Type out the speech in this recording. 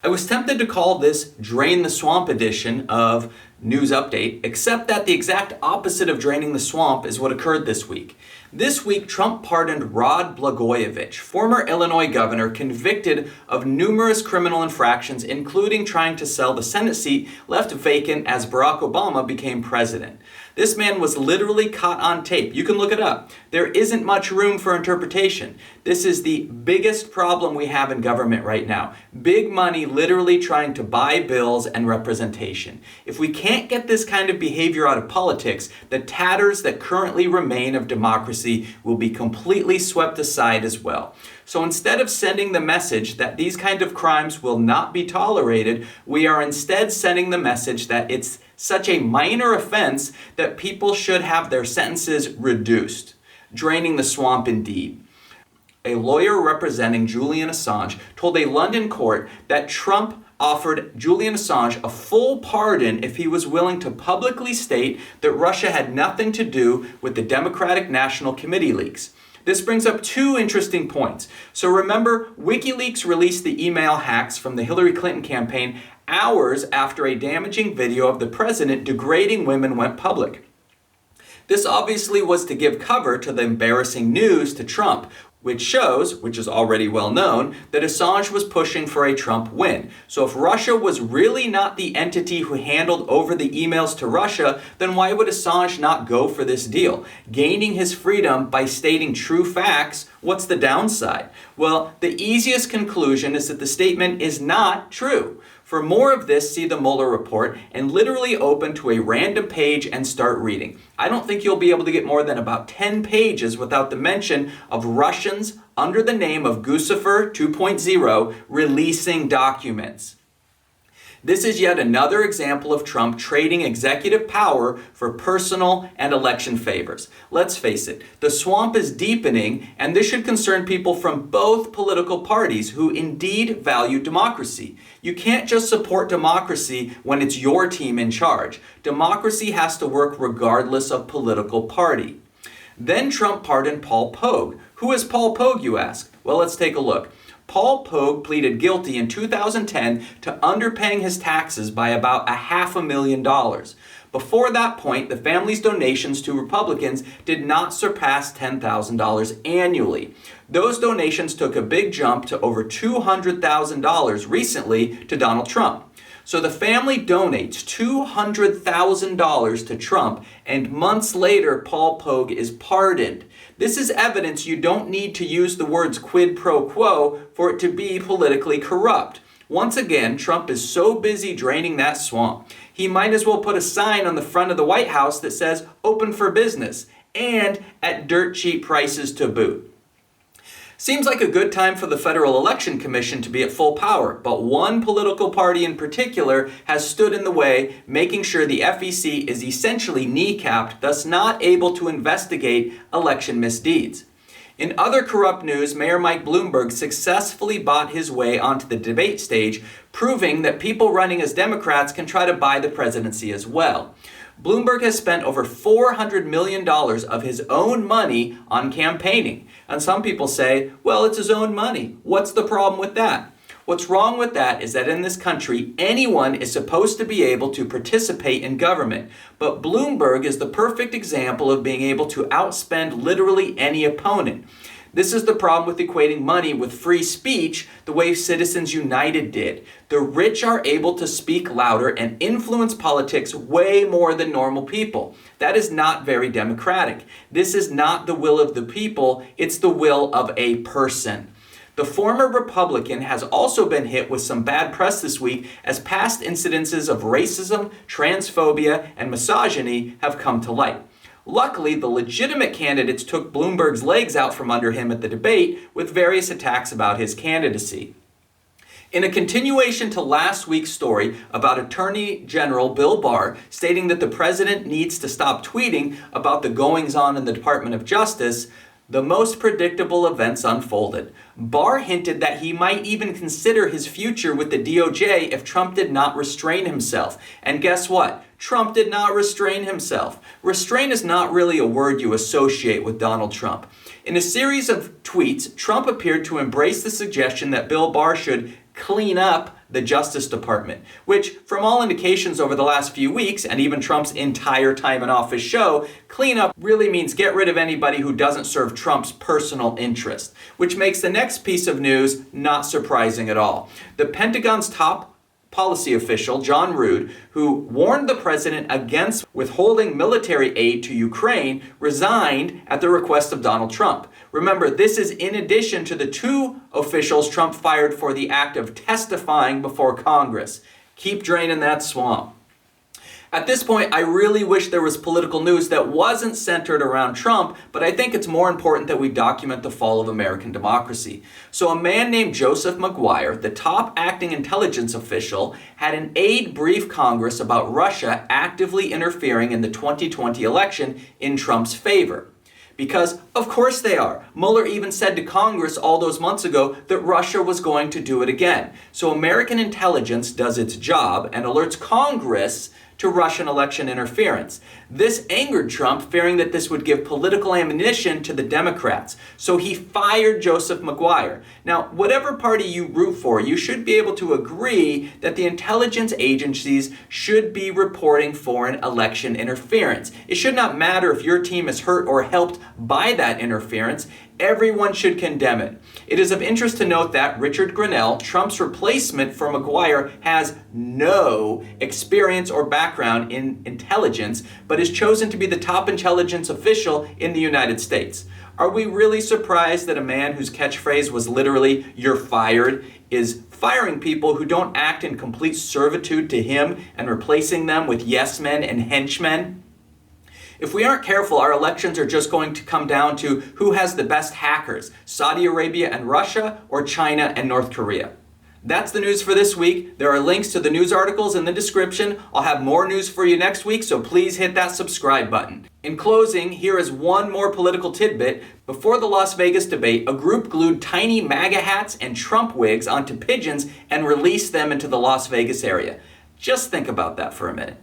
I was tempted to call this Drain the Swamp edition of News Update, except that the exact opposite of draining the swamp is what occurred this week. This week, Trump pardoned Rod Blagojevich, former Illinois governor convicted of numerous criminal infractions, including trying to sell the Senate seat left vacant as Barack Obama became president. This man was literally caught on tape. You can look it up. There isn't much room for interpretation. This is the biggest problem we have in government right now. Big money literally trying to buy bills and representation. If we can't get this kind of behavior out of politics, the tatters that currently remain of democracy will be completely swept aside as well. So instead of sending the message that these kind of crimes will not be tolerated, we are instead sending the message that it's such a minor offense that people should have their sentences reduced. Draining the swamp indeed. A lawyer representing Julian Assange told a London court that Trump offered Julian Assange a full pardon if he was willing to publicly state that Russia had nothing to do with the Democratic National Committee leaks. This brings up two interesting points. So remember, WikiLeaks released the email hacks from the Hillary Clinton campaign hours after a damaging video of the president degrading women went public. This obviously was to give cover to the embarrassing news to Trump, which shows, which is already well known, that Assange was pushing for a Trump win. So if Russia was really not the entity who handled over the emails to Russia, then why would Assange not go for this deal? Gaining his freedom by stating true facts, what's the downside? Well, the easiest conclusion is that the statement is not true. For more of this, see the Mueller report and literally open to a random page and start reading. I don't think you'll be able to get more than about 10 pages without the mention of Russians under the name of Guccifer 2.0 releasing documents. This is yet another example of Trump trading executive power for personal and election favors. Let's face it, the swamp is deepening, and this should concern people from both political parties who indeed value democracy. You can't just support democracy when it's your team in charge. Democracy has to work regardless of political party. Then Trump pardoned Paul Pogue. Who is Paul Pogue, you ask? Well, let's take a look. Paul Pogue pleaded guilty in 2010 to underpaying his taxes by about $500,000. Before that point, the family's donations to Republicans did not surpass $10,000 annually. Those donations took a big jump to over $200,000 recently to Donald Trump. So the family donates $200,000 to Trump, and months later, Paul Pogue is pardoned. This is evidence you don't need to use the words quid pro quo for it to be politically corrupt. Once again, Trump is so busy draining that swamp, he might as well put a sign on the front of the White House that says open for business and at dirt cheap prices to boot. Seems like a good time for the Federal Election Commission to be at full power, but one political party in particular has stood in the way, making sure the FEC is essentially kneecapped, thus not able to investigate election misdeeds. In other corrupt news, Mayor Mike Bloomberg successfully bought his way onto the debate stage, proving that people running as Democrats can try to buy the presidency as well. Bloomberg has spent over $400 million of his own money on campaigning. And some people say, well, it's his own money. What's the problem with that? What's wrong with that is that in this country, anyone is supposed to be able to participate in government. But Bloomberg is the perfect example of being able to outspend literally any opponent. This is the problem with equating money with free speech the way Citizens United did. The rich are able to speak louder and influence politics way more than normal people. That is not very democratic. This is not the will of the people, it's the will of a person. The former Republican has also been hit with some bad press this week as past incidences of racism, transphobia, and misogyny have come to light. Luckily, the legitimate candidates took Bloomberg's legs out from under him at the debate with various attacks about his candidacy. In a continuation to last week's story about Attorney General Bill Barr stating that the president needs to stop tweeting about the goings-on in the Department of Justice, the most predictable events unfolded. Barr hinted that he might even consider his future with the DOJ if Trump did not restrain himself. And guess what? Trump did not restrain himself. Restrain is not really a word you associate with Donald Trump. In a series of tweets, Trump appeared to embrace the suggestion that Bill Barr should clean up the Justice Department, which, from all indications over the last few weeks, and even Trump's entire time in office show, cleanup really means get rid of anybody who doesn't serve Trump's personal interest, which makes the next piece of news not surprising at all. The Pentagon's top policy official, John Rood, who warned the president against withholding military aid to Ukraine, resigned at the request of Donald Trump. Remember, this is in addition to the two officials Trump fired for the act of testifying before Congress. Keep draining that swamp. At this point, I really wish there was political news that wasn't centered around Trump, but I think it's more important that we document the fall of American democracy. So a man named Joseph McGuire, the top acting intelligence official, had an aide brief Congress about Russia actively interfering in the 2020 election in Trump's favor. Because, of course they are. Mueller even said to Congress all those months ago that Russia was going to do it again. So American intelligence does its job and alerts Congress to Russian election interference. This angered Trump, fearing that this would give political ammunition to the Democrats. So he fired Joseph McGuire. Now, whatever party you root for, you should be able to agree that the intelligence agencies should be reporting foreign election interference. It should not matter if your team is hurt or helped by that interference. Everyone should condemn it. It is of interest to note that Richard Grenell, Trump's replacement for McGuire, has no experience or background in intelligence, but is chosen to be the top intelligence official in the United States. Are we really surprised that a man whose catchphrase was literally, "You're fired," is firing people who don't act in complete servitude to him and replacing them with yes men and henchmen? If we aren't careful, our elections are just going to come down to who has the best hackers, Saudi Arabia and Russia, or China and North Korea. That's the news for this week. There are links to the news articles in the description. I'll have more news for you next week, so please hit that subscribe button. In closing, here is one more political tidbit. Before the Las Vegas debate, a group glued tiny MAGA hats and Trump wigs onto pigeons and released them into the Las Vegas area. Just think about that for a minute.